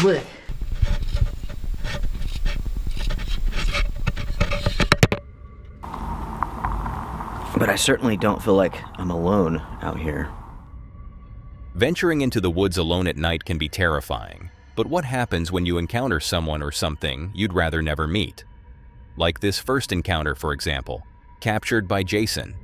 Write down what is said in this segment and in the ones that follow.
Blech. But I certainly don't feel like I'm alone out here. Venturing into the woods alone at night can be terrifying, but what happens when you encounter someone or something you'd rather never meet? Like this first encounter, for example, captured by Jason.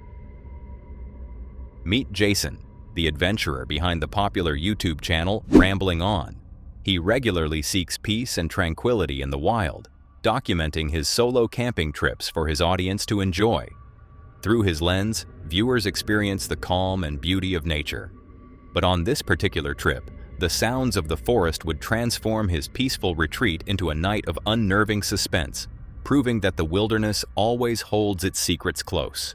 Meet Jason, the adventurer behind the popular YouTube channel Rambling On. He regularly seeks peace and tranquility in the wild, documenting his solo camping trips for his audience to enjoy. Through his lens, viewers experience the calm and beauty of nature. But on this particular trip, the sounds of the forest would transform his peaceful retreat into a night of unnerving suspense, proving that the wilderness always holds its secrets close.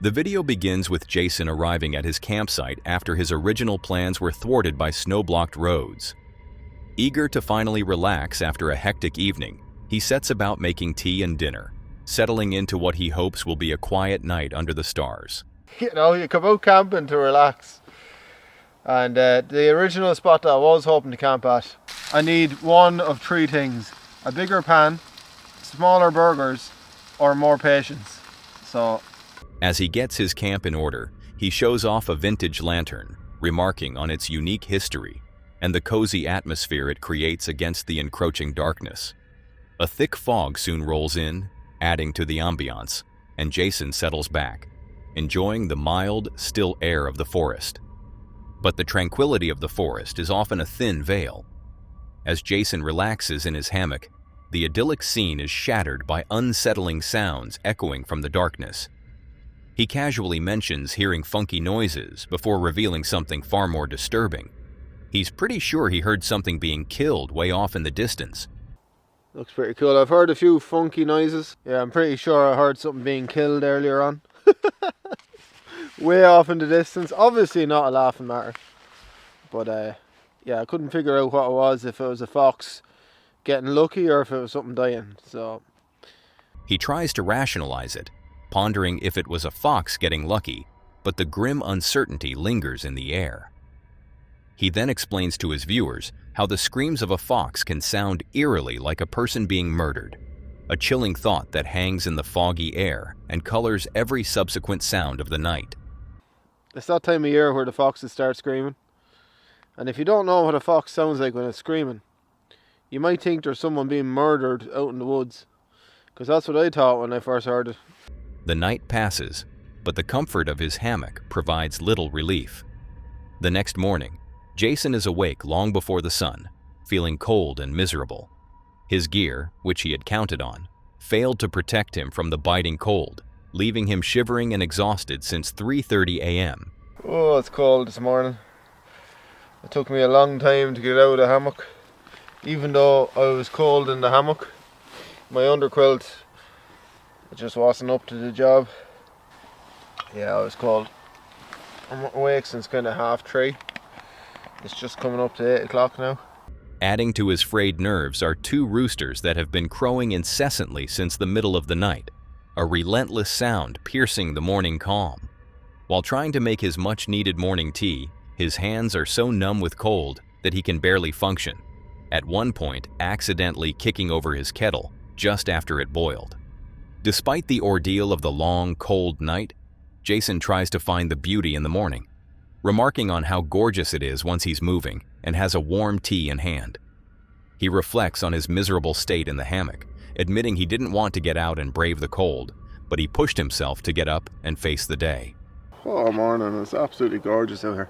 The video begins with Jason arriving at his campsite after his original plans were thwarted by snow-blocked roads. Eager to finally relax after a hectic evening, he sets about making tea and dinner, settling into what he hopes will be a quiet night under the stars. You know, you come out camping to relax. And the original spot that I was hoping to camp at, I need one of three things: a bigger pan, smaller burgers, or more patience. So, as he gets his camp in order, he shows off a vintage lantern, remarking on its unique history and the cozy atmosphere it creates against the encroaching darkness. A thick fog soon rolls in, adding to the ambiance, and Jason settles back, enjoying the mild, still air of the forest. But the tranquility of the forest is often a thin veil. As Jason relaxes in his hammock, the idyllic scene is shattered by unsettling sounds echoing from the darkness. He casually mentions hearing funky noises before revealing something far more disturbing. He's pretty sure he heard something being killed way off in the distance. looks pretty cool. I've heard a few funky noises. Yeah, I'm pretty sure I heard something being killed earlier on. Way off in the distance. Obviously not a laughing matter. But yeah, I couldn't figure out what it was, if it was a fox getting lucky or if it was something dying. So he tries to rationalize it, pondering if it was a fox getting lucky, but the grim uncertainty lingers in the air. He then explains to his viewers how the screams of a fox can sound eerily like a person being murdered, a chilling thought that hangs in the foggy air and colors every subsequent sound of the night. It's that time of year where the foxes start screaming. And if you don't know what a fox sounds like when it's screaming, you might think there's someone being murdered out in the woods. Because that's what I thought when I first heard it. The night passes, but the comfort of his hammock provides little relief. The next morning, Jason is awake long before the sun, feeling cold and miserable. His gear, which he had counted on, failed to protect him from the biting cold, leaving him shivering and exhausted since 3:30 a.m. Oh, it's cold this morning. It took me a long time to get out of the hammock. Even though I was cold in the hammock, my underquilt, it just wasn't up to the job. Yeah, I was cold. I'm awake since kind of 3:30. It's just coming up to 8 o'clock now. Adding to his frayed nerves are 2 roosters that have been crowing incessantly since the middle of the night, a relentless sound piercing the morning calm. While trying to make his much-needed morning tea, his hands are so numb with cold that he can barely function, at one point accidentally kicking over his kettle just after it boiled. Despite the ordeal of the long, cold night, Jason tries to find the beauty in the morning, remarking on how gorgeous it is once he's moving and has a warm tea in hand. He reflects on his miserable state in the hammock, admitting he didn't want to get out and brave the cold, but he pushed himself to get up and face the day. Oh, morning. It's absolutely gorgeous out here.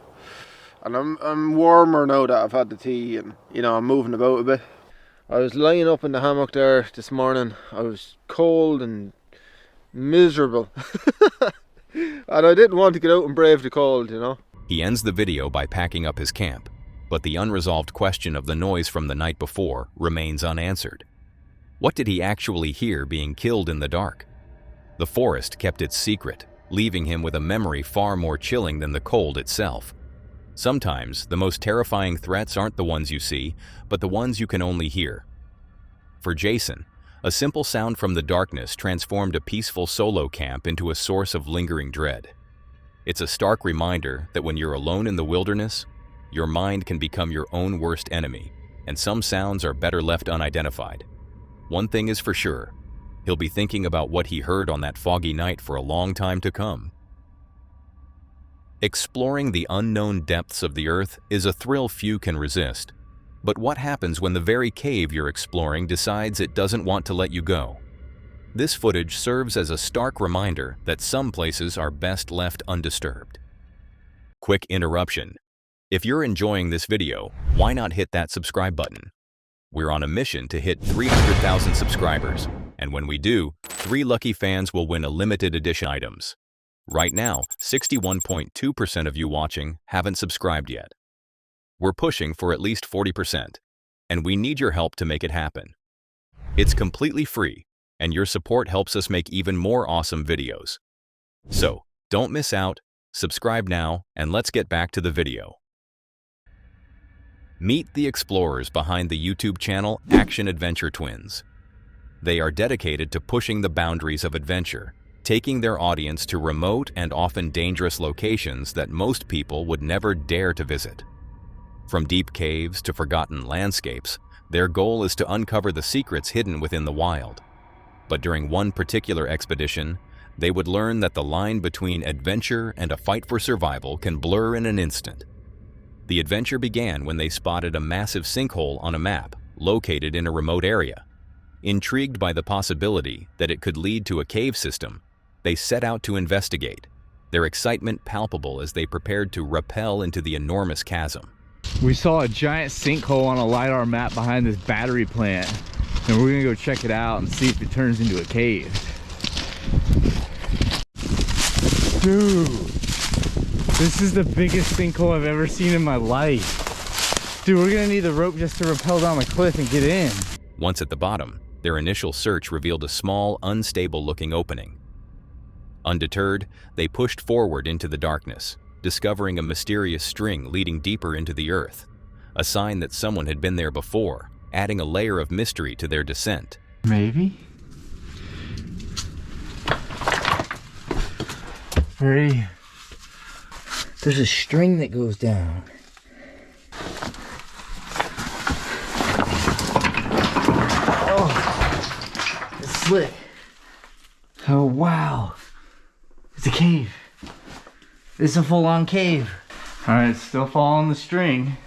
And I'm warmer now that I've had the tea and, you know, I'm moving about a bit. I was lying up in the hammock there this morning. I was cold and miserable. And I didn't want to get out and brave the cold, you know. He ends the video by packing up his camp, but the unresolved question of the noise from the night before remains unanswered. What did he actually hear being killed in the dark? The forest kept its secret, leaving him with a memory far more chilling than the cold itself. Sometimes, the most terrifying threats aren't the ones you see, but the ones you can only hear. For Jason, a simple sound from the darkness transformed a peaceful solo camp into a source of lingering dread. It's a stark reminder that when you're alone in the wilderness, your mind can become your own worst enemy, and some sounds are better left unidentified. One thing is for sure, he'll be thinking about what he heard on that foggy night for a long time to come. Exploring the unknown depths of the earth is a thrill few can resist. But what happens when the very cave you're exploring decides it doesn't want to let you go? This footage serves as a stark reminder that some places are best left undisturbed. Quick interruption. If you're enjoying this video, why not hit that subscribe button? We're on a mission to hit 300,000 subscribers, and when we do, 3 lucky fans will win a limited edition items. Right now, 61.2% of you watching haven't subscribed yet. We're pushing for at least 40%, and we need your help to make it happen. It's completely free, and your support helps us make even more awesome videos. So, don't miss out, subscribe now, and let's get back to the video. Meet the explorers behind the YouTube channel Action Adventure Twins. They are dedicated to pushing the boundaries of adventure, taking their audience to remote and often dangerous locations that most people would never dare to visit. From deep caves to forgotten landscapes, their goal is to uncover the secrets hidden within the wild. But during one particular expedition, they would learn that the line between adventure and a fight for survival can blur in an instant. The adventure began when they spotted a massive sinkhole on a map, located in a remote area. Intrigued by the possibility that it could lead to a cave system, they set out to investigate, their excitement palpable as they prepared to rappel into the enormous chasm. We saw a giant sinkhole on a LiDAR map behind this battery plant, and we're gonna go check it out and see if it turns into a cave. Dude, this is the biggest sinkhole I've ever seen in my life. Dude, we're gonna need the rope just to rappel down the cliff and get in. Once at the bottom, their initial search revealed a small, unstable-looking opening. Undeterred, they pushed forward into the darkness, discovering a mysterious string leading deeper into the earth, a sign that someone had been there before, adding a layer of mystery to their descent. Maybe? Ready? There's a string that goes down. Oh, it's slick. Oh, wow. It's a cave. It's a full-on cave. All right, it's still following the string.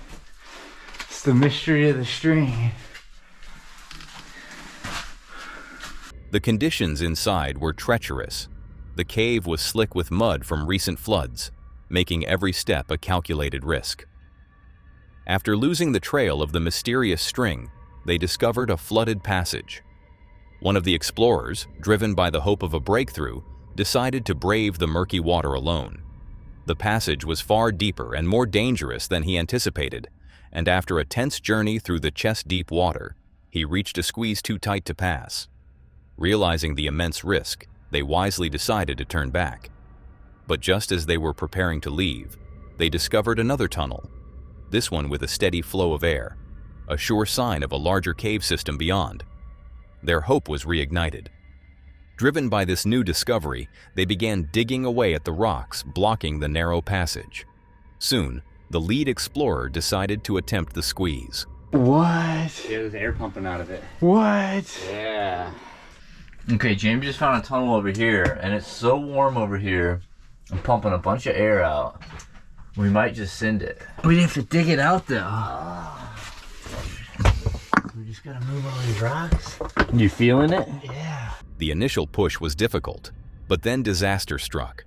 It's the mystery of the string. The conditions inside were treacherous. The cave was slick with mud from recent floods, making every step a calculated risk. After losing the trail of the mysterious string, they discovered a flooded passage. One of the explorers, driven by the hope of a breakthrough, decided to brave the murky water alone. The passage was far deeper and more dangerous than he anticipated, and after a tense journey through the chest-deep water, he reached a squeeze too tight to pass. Realizing the immense risk, they wisely decided to turn back. But just as they were preparing to leave, they discovered another tunnel, this one with a steady flow of air, a sure sign of a larger cave system beyond. Their hope was reignited. Driven by this new discovery, they began digging away at the rocks blocking the narrow passage. Soon, the lead explorer decided to attempt the squeeze. What? Yeah, there's air pumping out of it. What? Yeah. Okay, Jamie just found a tunnel over here, and it's so warm over here. I'm pumping a bunch of air out. We might just send it. We have to dig it out though. We just gotta move all these rocks. You feeling it? Yeah. The initial push was difficult, but then disaster struck.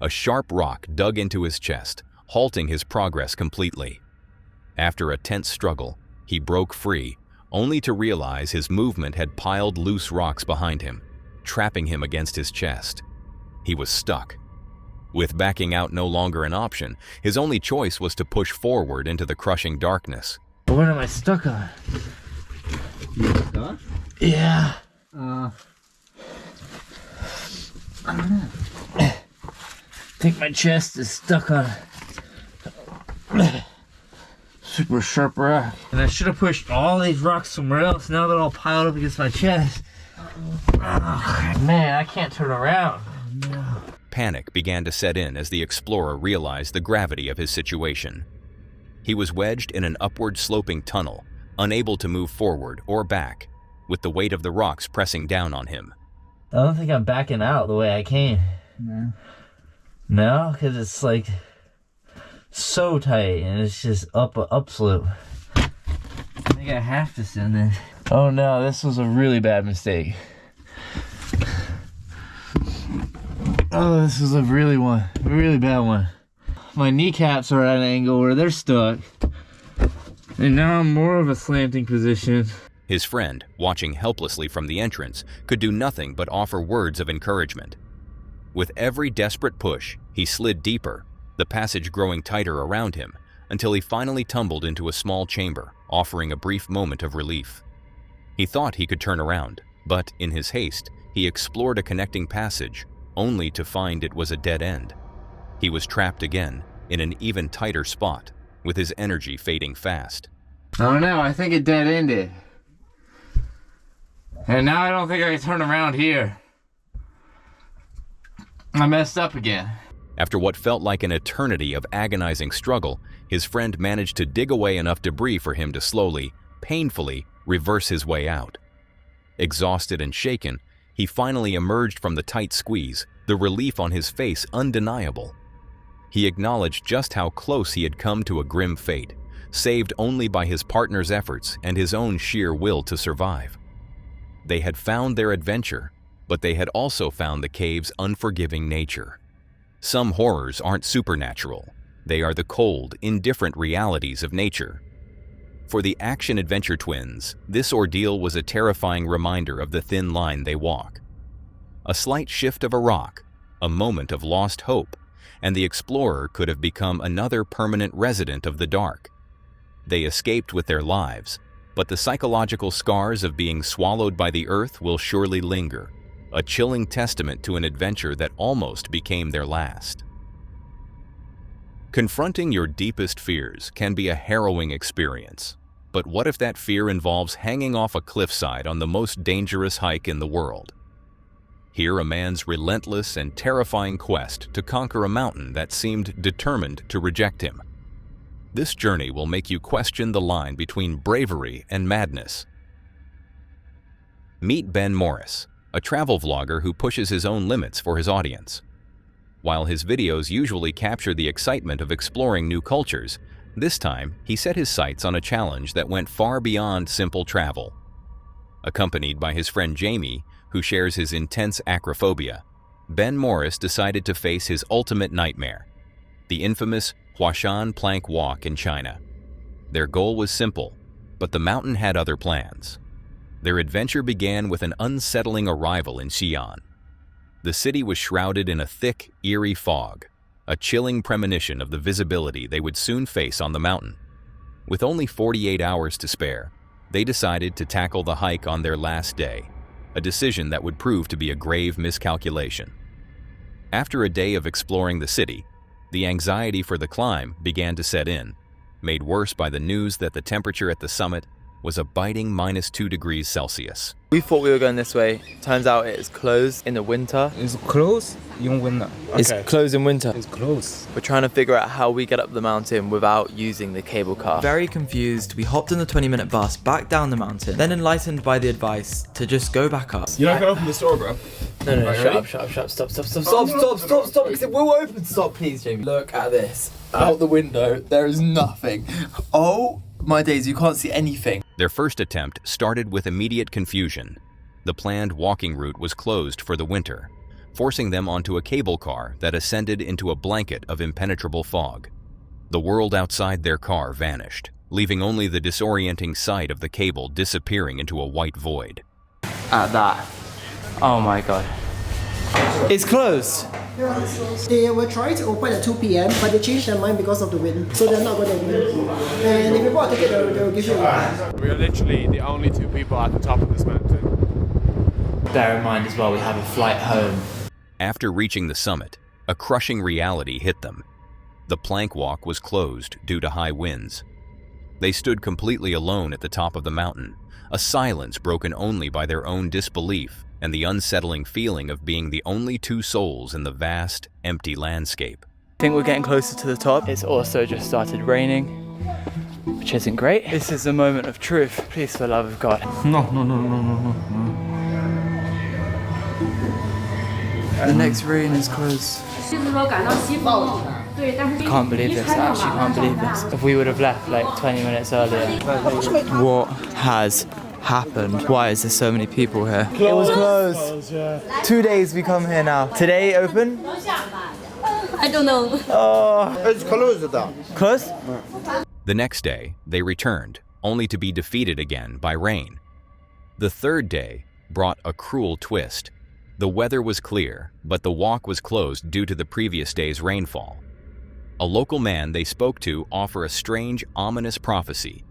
A sharp rock dug into his chest, halting his progress completely. After a tense struggle, he broke free, only to realize his movement had piled loose rocks behind him, trapping him against his chest. He was stuck. With backing out no longer an option, his only choice was to push forward into the crushing darkness. What am I stuck on? You stuck? Yeah. I don't know. I think my chest is stuck on super sharp rock. And I should have pushed all these rocks somewhere else. Now they're all piled up against my chest. Oh, man, I can't turn around. Oh, no. Panic began to set in as the explorer realized the gravity of his situation. He was wedged in an upward sloping tunnel, unable to move forward or back, with the weight of the rocks pressing down on him. I don't think I'm backing out the way I came. No. No, because it's like so tight and it's just upslope. I think I have to send this. Oh no, this was a really bad mistake. Oh, this was a really bad one. My kneecaps are at an angle where they're stuck. And now I'm more of a slanting position. His friend, watching helplessly from the entrance, could do nothing but offer words of encouragement. With every desperate push, he slid deeper, the passage growing tighter around him, until he finally tumbled into a small chamber, offering a brief moment of relief. He thought he could turn around, but in his haste, he explored a connecting passage, only to find it was a dead end. He was trapped again, in an even tighter spot, with his energy fading fast. I don't know, I think it dead-ended. And now I don't think I can turn around here. I messed up again. After what felt like an eternity of agonizing struggle, his friend managed to dig away enough debris for him to slowly, painfully, reverse his way out. Exhausted and shaken, he finally emerged from the tight squeeze, the relief on his face undeniable. He acknowledged just how close he had come to a grim fate, saved only by his partner's efforts and his own sheer will to survive. They had found their adventure, but they had also found the cave's unforgiving nature. Some horrors aren't supernatural. They are the cold, indifferent realities of nature. For the action-adventure twins, this ordeal was a terrifying reminder of the thin line they walk. A slight shift of a rock, a moment of lost hope, and the explorer could have become another permanent resident of the dark. They escaped with their lives, but the psychological scars of being swallowed by the earth will surely linger, a chilling testament to an adventure that almost became their last. Confronting your deepest fears can be a harrowing experience, but what if that fear involves hanging off a cliffside on the most dangerous hike in the world? Hear a man's relentless and terrifying quest to conquer a mountain that seemed determined to reject him. This journey will make you question the line between bravery and madness. Meet Ben Morris, a travel vlogger who pushes his own limits for his audience. While his videos usually capture the excitement of exploring new cultures, this time he set his sights on a challenge that went far beyond simple travel. Accompanied by his friend Jamie, who shares his intense acrophobia, Ben Morris decided to face his ultimate nightmare, the infamous Huashan Plank Walk in China. Their goal was simple, but the mountain had other plans. Their adventure began with an unsettling arrival in Xi'an. The city was shrouded in a thick, eerie fog, a chilling premonition of the visibility they would soon face on the mountain. With only 48 hours to spare, they decided to tackle the hike on their last day, a decision that would prove to be a grave miscalculation. After a day of exploring the city, the anxiety for the climb began to set in, made worse by the news that the temperature at the summit was a biting -2 degrees Celsius. We thought we were going this way. Turns out it is closed in the winter. It's closed in winter. It's closed in winter. It's closed. We're trying to figure out how we get up the mountain without using the cable car. Very confused, we hopped in the 20-minute bus back down the mountain, then enlightened by the advice to just go back up. You're not gonna open the door, bro. No, shut up, stop, because it will open. Stop, please, Jamie. Look at this. Out the window, there is nothing. Oh my days, you can't see anything. Their first attempt started with immediate confusion. The planned walking route was closed for the winter, forcing them onto a cable car that ascended into a blanket of impenetrable fog. The world outside their car vanished, leaving only the disorienting sight of the cable disappearing into a white void. At that. Oh my god. It's closed. They were trying to open at 2 p.m, but they changed their mind because of the wind, so they're not going to open. And if you bought a ticket, they'll give you a We are literally the only 2 people at the top of this mountain. Bear in mind as well, we have a flight home. After reaching the summit, a crushing reality hit them. The plank walk was closed due to high winds. They stood completely alone at the top of the mountain, a silence broken only by their own disbelief and the unsettling feeling of being the only 2 souls in the vast, empty landscape. I think we're getting closer to the top. It's also just started raining, which which isn't great. This is a moment of truth. Please, for the love of God. No. The next rain is close. Can't believe this, I actually can't believe this. If we would have left like 20 minutes earlier. What has happened? Why is there so many people here? It was closed. 2 days we come here now. Today open? I don't know. Oh, It's closed though. closed? The next day, they returned, only to be defeated again by rain. The third day brought a cruel twist. The weather was clear, but the walk was closed due to the previous day's rainfall. A local man they spoke to offered a strange, ominous prophecy,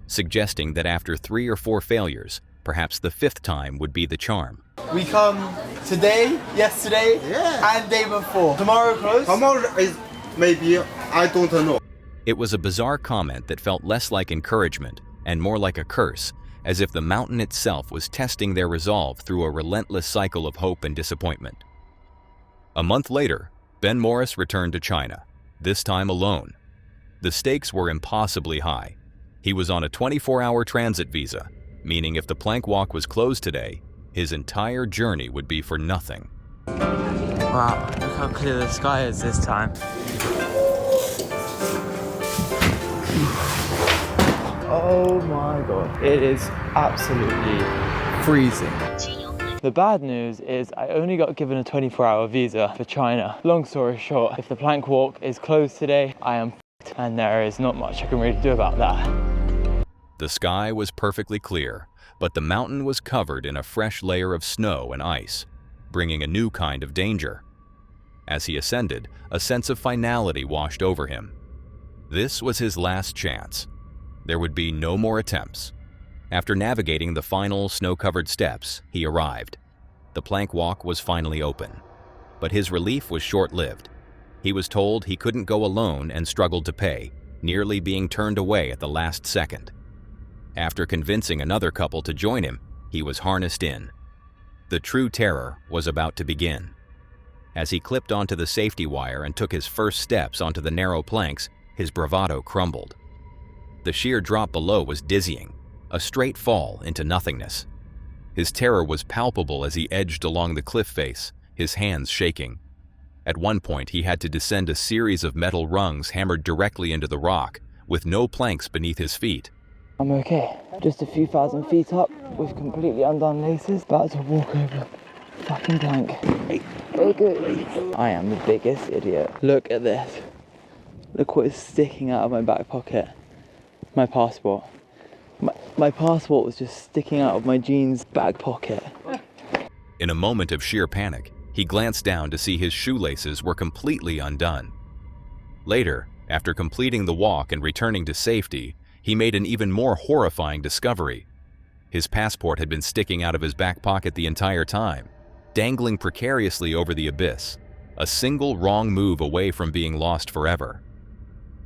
suggesting that after 3 or 4 failures, perhaps the 5th time would be the charm. We come today, yesterday, and day before. Tomorrow closed? Tomorrow is maybe, I don't know. It was a bizarre comment that felt less like encouragement and more like a curse, as if the mountain itself was testing their resolve through a relentless cycle of hope and disappointment. A month later, Ben Morris returned to China, this time alone. The stakes were impossibly high. He was on a 24-hour transit visa, meaning if the plank walk was closed today, his entire journey would be for nothing. Wow, look how clear the sky is this time. Oh my god, it is absolutely freezing. The bad news is I only got given a 24-hour visa for China. Long story short, if the plank walk is closed today, I am f***ed, and there is not much I can really do about that. The sky was perfectly clear, but the mountain was covered in a fresh layer of snow and ice, bringing a new kind of danger. As he ascended, a sense of finality washed over him. This was his last chance. There would be no more attempts. After navigating the final snow-covered steps, he arrived. The plank walk was finally open. But his relief was short-lived. He was told he couldn't go alone and struggled to pay, nearly being turned away at the last second. After convincing another couple to join him, he was harnessed in. The true terror was about to begin. As he clipped onto the safety wire and took his first steps onto the narrow planks, his bravado crumbled. The sheer drop below was dizzying, a straight fall into nothingness. His terror was palpable as he edged along the cliff face, his hands shaking. At one point, he had to descend a series of metal rungs hammered directly into the rock, with no planks beneath his feet. I'm okay. Just a few thousand feet up with completely undone laces, about to walk over the fucking plank. Okay. I am the biggest idiot. Look at this. Look what is sticking out of my back pocket. My passport. My passport was just sticking out of my jeans back pocket. In a moment of sheer panic, he glanced down to see his shoelaces were completely undone. Later, after completing the walk and returning to safety, he made an even more horrifying discovery. His passport had been sticking out of his back pocket the entire time, dangling precariously over the abyss, a single wrong move away from being lost forever.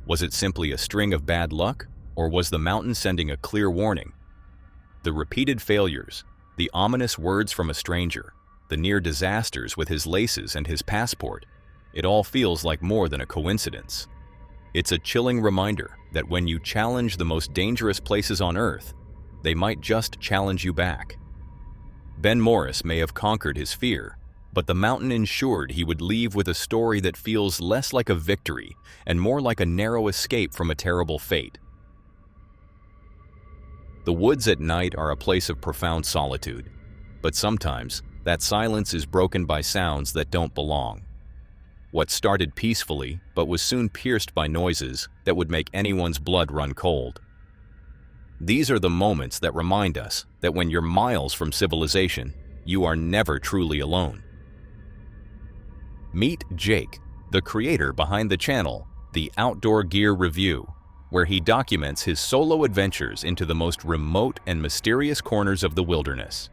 Was it simply a string of bad luck, or was the mountain sending a clear warning? The repeated failures, the ominous words from a stranger, the near disasters with his laces and his passport, it all feels like more than a coincidence. It's a chilling reminder that when you challenge the most dangerous places on Earth, they might just challenge you back. Ben Morris may have conquered his fear, but the mountain ensured he would leave with a story that feels less like a victory and more like a narrow escape from a terrible fate. The woods at night are a place of profound solitude, but sometimes that silence is broken by sounds that don't belong. What started peacefully but was soon pierced by noises that would make anyone's blood run cold. These are the moments that remind us that when you're miles from civilization, you are never truly alone. Meet Jake, the creator behind the channel, The Outdoor Gear Review, where he documents his solo adventures into the most remote and mysterious corners of the wilderness.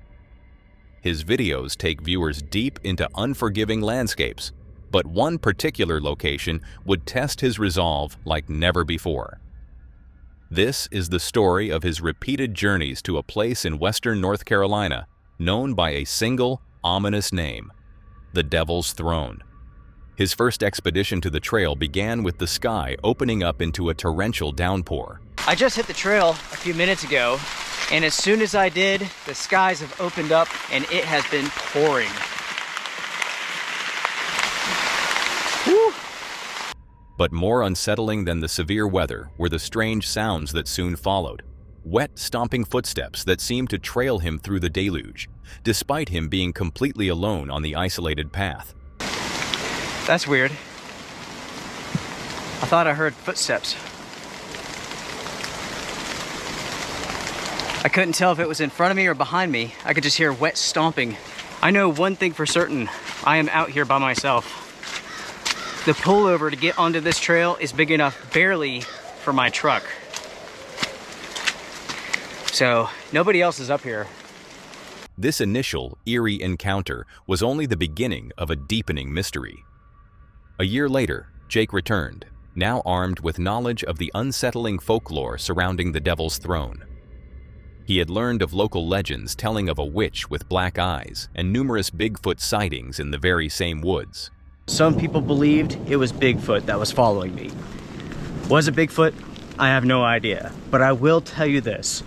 His videos take viewers deep into unforgiving landscapes, but one particular location would test his resolve like never before. This is the story of his repeated journeys to a place in western North Carolina known by a single, ominous name, the Devil's Throne. His first expedition to the trail began with the sky opening up into a torrential downpour. I just hit the trail a few minutes ago, and as soon as I did, the skies have opened up and it has been pouring. Whew. But more unsettling than the severe weather were the strange sounds that soon followed. Wet, stomping footsteps that seemed to trail him through the deluge, despite him being completely alone on the isolated path. That's weird. I thought I heard footsteps. I couldn't tell if it was in front of me or behind me. I could just hear wet stomping. I know one thing for certain. I am out here by myself. The pullover to get onto this trail is big enough barely for my truck. So nobody else is up here. This initial eerie encounter was only the beginning of a deepening mystery. A year later, Jake returned, now armed with knowledge of the unsettling folklore surrounding the Devil's Throne. He had learned of local legends telling of a witch with black eyes and numerous Bigfoot sightings in the very same woods. Some people believed it was Bigfoot that was following me. Was it Bigfoot? I have no idea, but I will tell you this.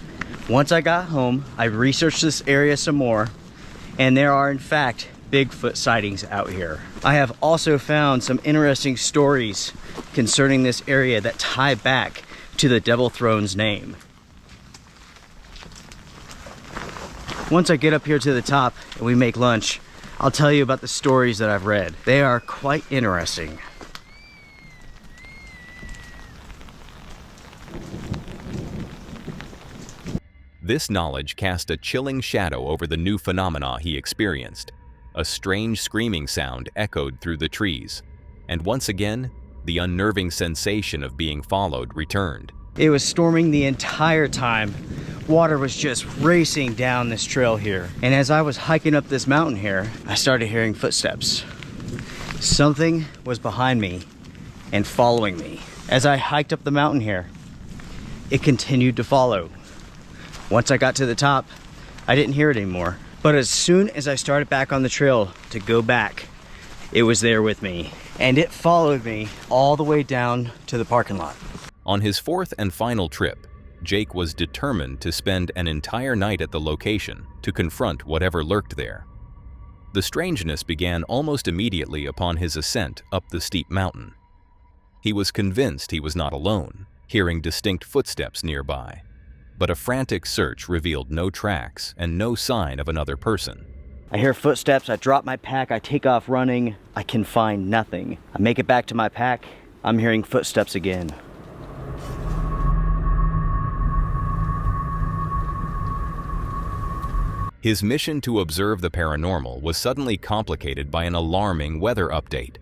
Once I got home, I researched this area some more, and there are in fact Bigfoot sightings out here. I have also found some interesting stories concerning this area that tie back to the Devil Throne's name. Once I get up here to the top and we make lunch, I'll tell you about the stories that I've read. They are quite interesting. This knowledge cast a chilling shadow over the new phenomena he experienced. A strange screaming sound echoed through the trees, and once again, the unnerving sensation of being followed returned. It was storming the entire time. Water was just racing down this trail here. And as I was hiking up this mountain here, I started hearing footsteps. Something was behind me and following me. As I hiked up the mountain here, it continued to follow. Once I got to the top, I didn't hear it anymore. But as soon as I started back on the trail to go back, it was there with me. And it followed me all the way down to the parking lot. On his fourth and final trip, Jake was determined to spend an entire night at the location to confront whatever lurked there. The strangeness began almost immediately upon his ascent up the steep mountain. He was convinced he was not alone, hearing distinct footsteps nearby. But a frantic search revealed no tracks and no sign of another person. I hear footsteps, I drop my pack, I take off running, I can find nothing. I make it back to my pack, I'm hearing footsteps again. His mission to observe the paranormal was suddenly complicated by an alarming weather update.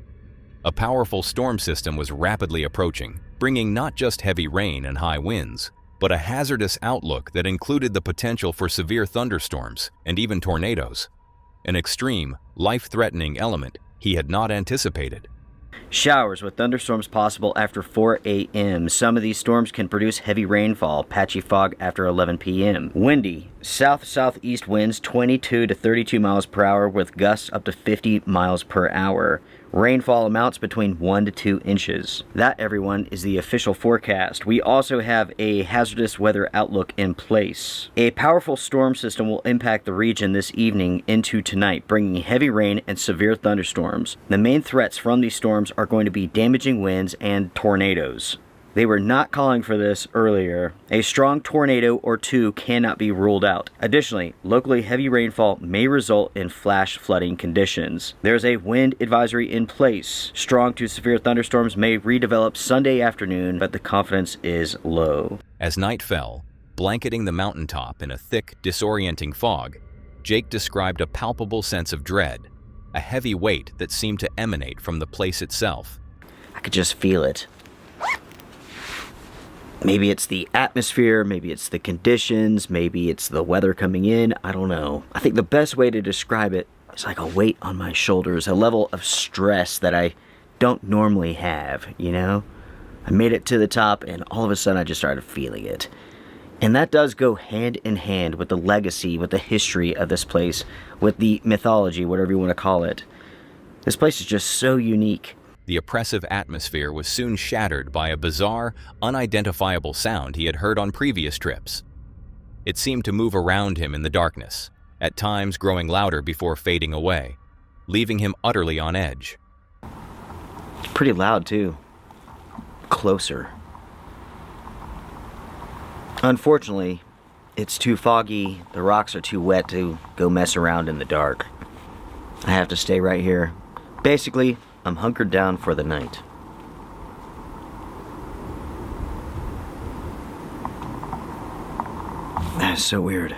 A powerful storm system was rapidly approaching, bringing not just heavy rain and high winds, but a hazardous outlook that included the potential for severe thunderstorms and even tornadoes. An extreme, life-threatening element he had not anticipated. Showers with thunderstorms possible after 4 a.m. Some of these storms can produce heavy rainfall, patchy fog after 11 p.m. Windy, south-southeast winds 22 to 32 miles per hour with gusts up to 50 miles per hour. Rainfall amounts between 1 to 2 inches. That, everyone, is the official forecast. We also have a hazardous weather outlook in place. A powerful storm system will impact the region this evening into tonight, bringing heavy rain and severe thunderstorms. The main threats from these storms are going to be damaging winds and tornadoes. They were not calling for this earlier. A strong tornado or two cannot be ruled out. Additionally, locally heavy rainfall may result in flash flooding conditions. There's a wind advisory in place. Strong to severe thunderstorms may redevelop Sunday afternoon, but the confidence is low. As night fell, blanketing the mountaintop in a thick, disorienting fog, Jake described a palpable sense of dread, a heavy weight that seemed to emanate from the place itself. I could just feel it. Maybe it's the atmosphere, maybe it's the conditions, maybe it's the weather coming in, I don't know. I think the best way to describe it is like a weight on my shoulders, a level of stress that I don't normally have, you know? I made it to the top and all of a sudden I just started feeling it. And that does go hand in hand with the legacy, with the history of this place, with the mythology, whatever you want to call it. This place is just so unique. the oppressive atmosphere was soon shattered by a bizarre, unidentifiable sound he had heard on previous trips. It seemed to move around him in the darkness, at times growing louder before fading away, leaving him utterly on edge. It's pretty loud too. Closer. Unfortunately, it's too foggy, the rocks are too wet to go mess around in the dark. I have to stay right here. Basically, I'm hunkered down for the night. That is so weird.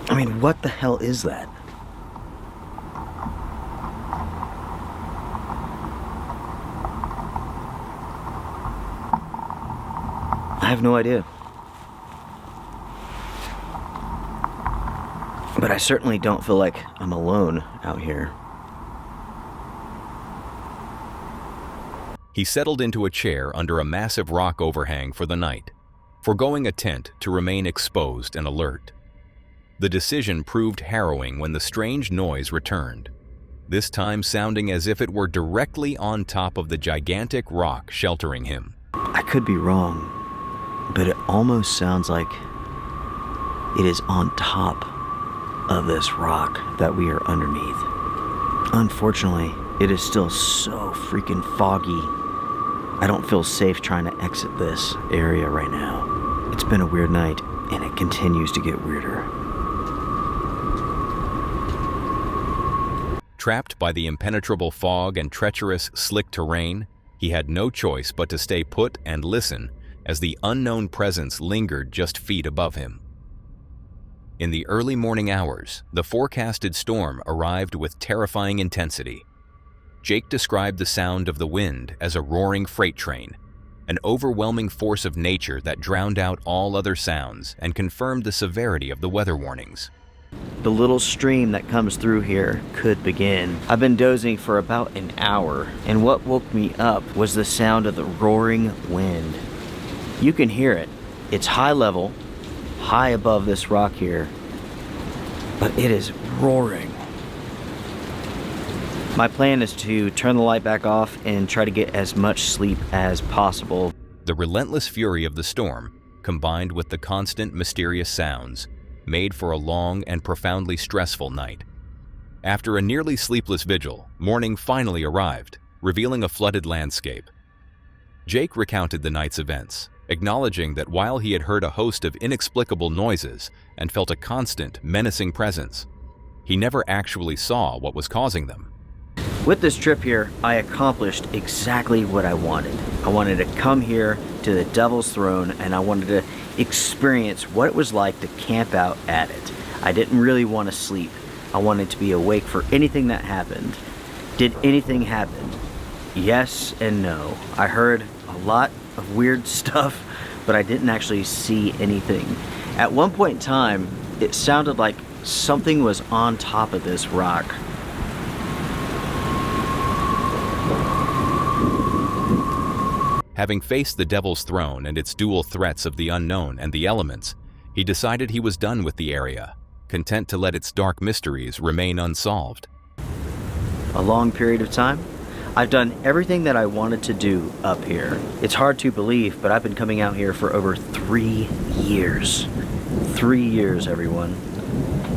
I mean, what the hell is that? I have no idea. But I certainly don't feel like I'm alone out here. He settled into a chair under a massive rock overhang for the night, foregoing a tent to remain exposed and alert. The decision proved harrowing when the strange noise returned, this time sounding as if it were directly on top of the gigantic rock sheltering him. I could be wrong, but it almost sounds like it is on top of this rock that we are underneath. Unfortunately, it is still so freaking foggy. I don't feel safe trying to exit this area right now. It's been a weird night, and it continues to get weirder. Trapped by the impenetrable fog and treacherous, slick terrain, he had no choice but to stay put and listen as the unknown presence lingered just feet above him. In the early morning hours, the forecasted storm arrived with terrifying intensity. Jake described the sound of the wind as a roaring freight train, an overwhelming force of nature that drowned out all other sounds and confirmed the severity of the weather warnings. The little stream that comes through here could begin. I've been dozing for about an hour, and what woke me up was the sound of the roaring wind. You can hear it. It's high level, high above this rock here, but it is roaring. My plan is to turn the light back off and try to get as much sleep as possible. The relentless fury of the storm, combined with the constant mysterious sounds, made for a long and profoundly stressful night. After a nearly sleepless vigil, morning finally arrived, revealing a flooded landscape. Jake recounted the night's events, acknowledging that while he had heard a host of inexplicable noises and felt a constant, menacing presence, he never actually saw what was causing them. With this trip here, I accomplished exactly what I wanted. I wanted to come here to the Devil's Throne, and I wanted to experience what it was like to camp out at it. I didn't really want to sleep. I wanted to be awake for anything that happened. Did anything happen? Yes and no. I heard a lot of weird stuff, but I didn't actually see anything. At one point in time, it sounded like something was on top of this rock. Having faced the Devil's Throne and its dual threats of the unknown and the elements, he decided he was done with the area, content to let its dark mysteries remain unsolved. A long period of time? I've done everything that I wanted to do up here. It's hard to believe, but I've been coming out here for over 3 years. 3 years, everyone.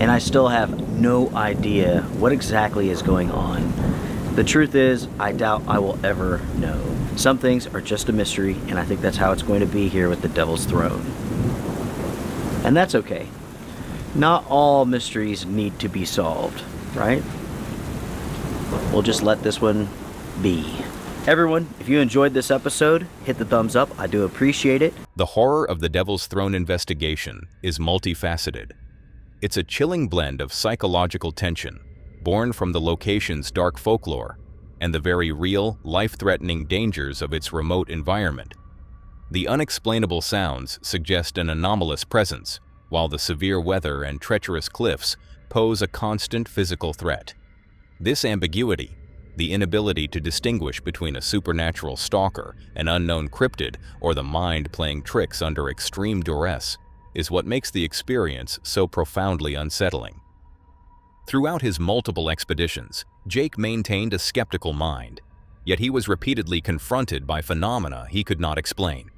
And I still have no idea what exactly is going on. The truth is, I doubt I will ever know. Some things are just a mystery, and I think that's how it's going to be here with the Devil's Throne. And that's okay. Not all mysteries need to be solved, right? We'll just let this one be. Everyone, if you enjoyed this episode, hit the thumbs up. I do appreciate it. The horror of the Devil's Throne investigation is multifaceted. It's a chilling blend of psychological tension, born from the location's dark folklore, and the very real, life-threatening dangers of its remote environment. The unexplainable sounds suggest an anomalous presence, while the severe weather and treacherous cliffs pose a constant physical threat. This ambiguity, the inability to distinguish between a supernatural stalker, an unknown cryptid, or the mind playing tricks under extreme duress, is what makes the experience so profoundly unsettling. Throughout his multiple expeditions, Jake maintained a skeptical mind, yet he was repeatedly confronted by phenomena he could not explain.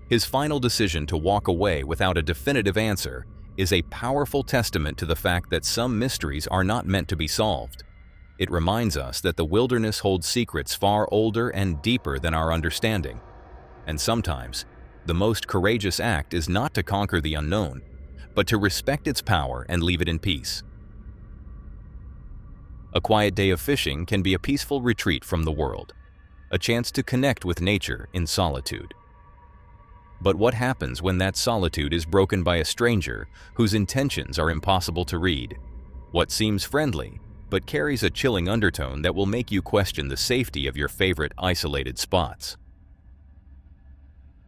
His final decision to walk away without a definitive answer is a powerful testament to the fact that some mysteries are not meant to be solved. It reminds us that the wilderness holds secrets far older and deeper than our understanding. And sometimes, the most courageous act is not to conquer the unknown, but to respect its power and leave it in peace. A quiet day of fishing can be a peaceful retreat from the world, a chance to connect with nature in solitude. But what happens when that solitude is broken by a stranger whose intentions are impossible to read? What seems friendly, but carries a chilling undertone that will make you question the safety of your favorite isolated spots.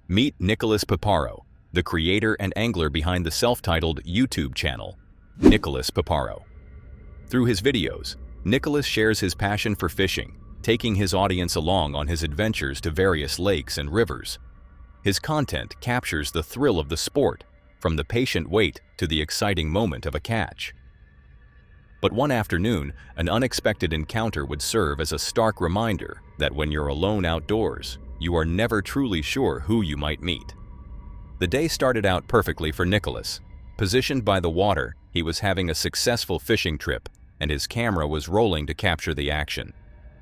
Meet Nicholas Paparo, the creator and angler behind the self-titled YouTube channel, Nicholas Paparo. Through his videos, Nicholas shares his passion for fishing, taking his audience along on his adventures to various lakes and rivers. His content captures the thrill of the sport, from the patient wait to the exciting moment of a catch. But one afternoon, an unexpected encounter would serve as a stark reminder that when you're alone outdoors, you are never truly sure who you might meet. The day started out perfectly for Nicholas. Positioned by the water, he was having a successful fishing trip, and his camera was rolling to capture the action.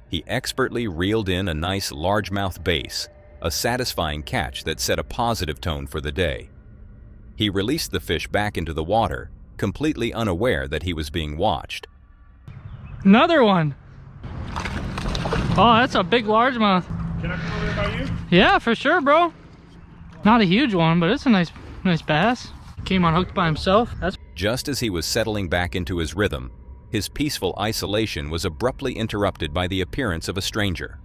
He expertly reeled in a nice largemouth bass, a satisfying catch that set a positive tone for the day. He released the fish back into the water, completely unaware that he was being watched. Another one! Oh, that's a big largemouth. Can I come over there by you? Yeah, for sure, bro. Not a huge one, but it's a nice bass. Came unhooked by himself. Just as he was settling back into his rhythm, his peaceful isolation was abruptly interrupted by the appearance of a stranger.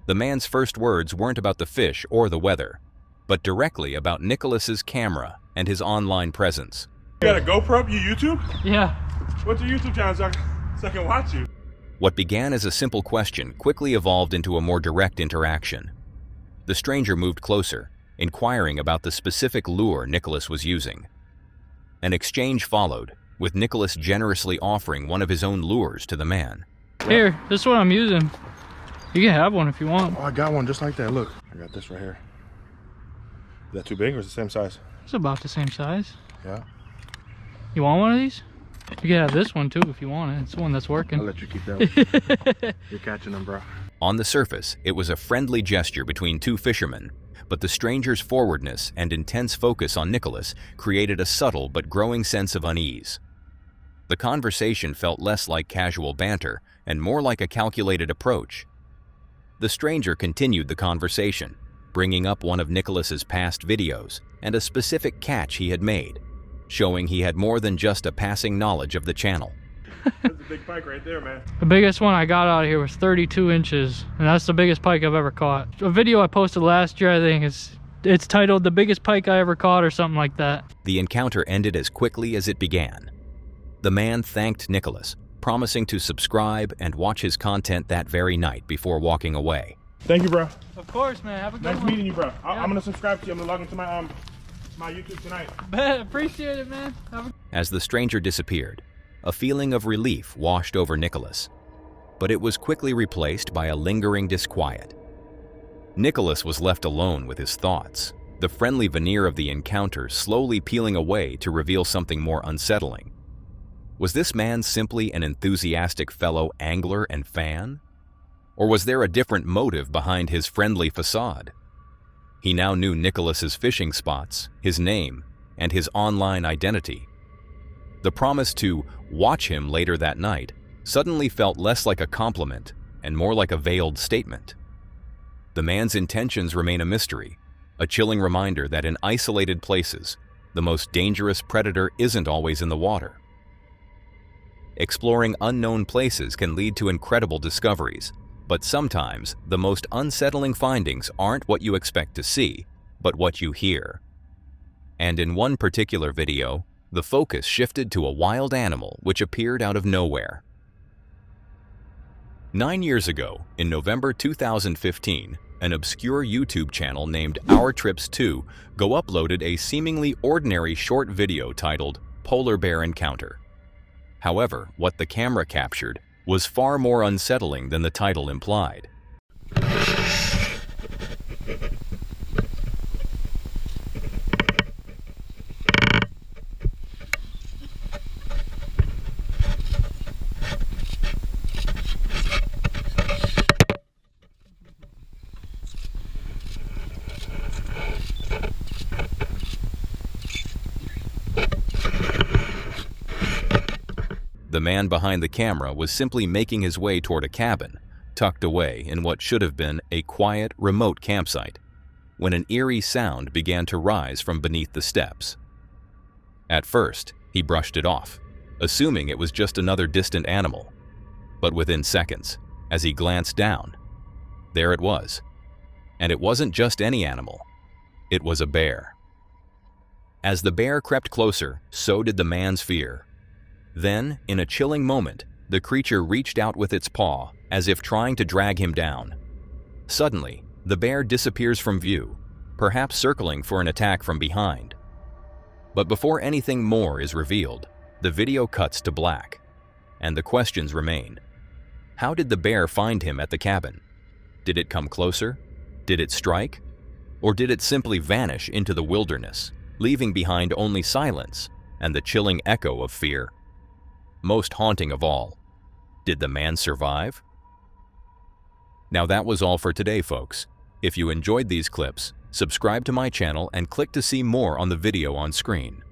The man's first words weren't about the fish or the weather, but directly about Nicholas's camera and his online presence. You got a GoPro? You YouTube? Yeah. What's your YouTube channel so I can watch you? What began as a simple question quickly evolved into a more direct interaction. The stranger moved closer, inquiring about the specific lure Nicholas was using. An exchange followed, with Nicholas generously offering one of his own lures to the man. Here, this is what I'm using. You can have one if you want. Oh, I got one just like that. Look, I got this right here. Is that too big or is it the same size? It's about the same size. Yeah. You want one of these? You can have this one too if you want it. It's the one that's working. I'll let you keep that one. You're catching them, bro. On the surface, it was a friendly gesture between two fishermen, but the stranger's forwardness and intense focus on Nicholas created a subtle but growing sense of unease. The conversation felt less like casual banter and more like a calculated approach. The stranger continued the conversation, bringing up one of Nicholas's past videos and a specific catch he had made, showing he had more than just a passing knowledge of the channel. That's a big pike right there, man. The biggest one I got out of here was 32 inches, and that's the biggest pike I've ever caught. A video I posted last year, I think, it's titled "The Biggest Pike I Ever Caught" or something like that. The encounter ended as quickly as it began. The man thanked Nicholas, promising to subscribe and watch his content that very night before walking away. Thank you, bro. Of course, man. Have a good one. Nice meeting you, bro. I'm gonna subscribe to you. I'm gonna log into my YouTube tonight. Appreciate it, man. As the stranger disappeared, a feeling of relief washed over Nicholas, but it was quickly replaced by a lingering disquiet. Nicholas was left alone with his thoughts, the friendly veneer of the encounter slowly peeling away to reveal something more unsettling. Was this man simply an enthusiastic fellow angler and fan? Or was there a different motive behind his friendly facade? He now knew Nicholas's fishing spots, his name, and his online identity. The promise to watch him later that night suddenly felt less like a compliment and more like a veiled statement. The man's intentions remain a mystery, a chilling reminder that in isolated places, the most dangerous predator isn't always in the water. Exploring unknown places can lead to incredible discoveries, but sometimes the most unsettling findings aren't what you expect to see, but what you hear. And in one particular video, the focus shifted to a wild animal which appeared out of nowhere. 9 years ago, in November 2015, an obscure YouTube channel named Our Trips 2 uploaded a seemingly ordinary short video titled Polar Bear Encounter. However, what the camera captured was far more unsettling than the title implied. The man behind the camera was simply making his way toward a cabin, tucked away in what should have been a quiet, remote campsite, when an eerie sound began to rise from beneath the steps. At first, he brushed it off, assuming it was just another distant animal. But within seconds, as he glanced down, there it was. And it wasn't just any animal. It was a bear. As the bear crept closer, so did the man's fear. Then, in a chilling moment, the creature reached out with its paw, as if trying to drag him down. Suddenly, the bear disappears from view, perhaps circling for an attack from behind. But before anything more is revealed, the video cuts to black, and the questions remain. How did the bear find him at the cabin? Did it come closer? Did it strike? Or did it simply vanish into the wilderness, leaving behind only silence and the chilling echo of fear? Most haunting of all, did the man survive? Now that was all for today, folks. If you enjoyed these clips, subscribe to my channel and click to see more on the video on screen.